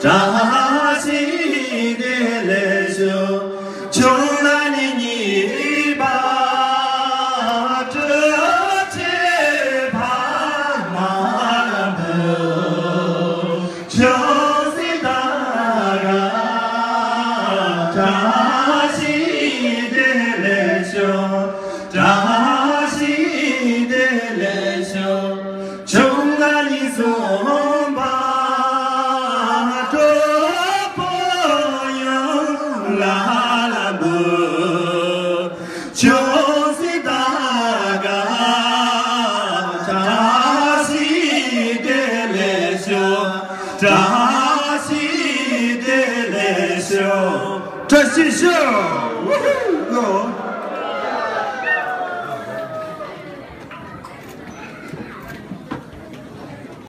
자시 될래쇼 종란이니 바 저체 바마도 저시다가 자시 될래쇼 자시 될래쇼 종란이 손바这是秀。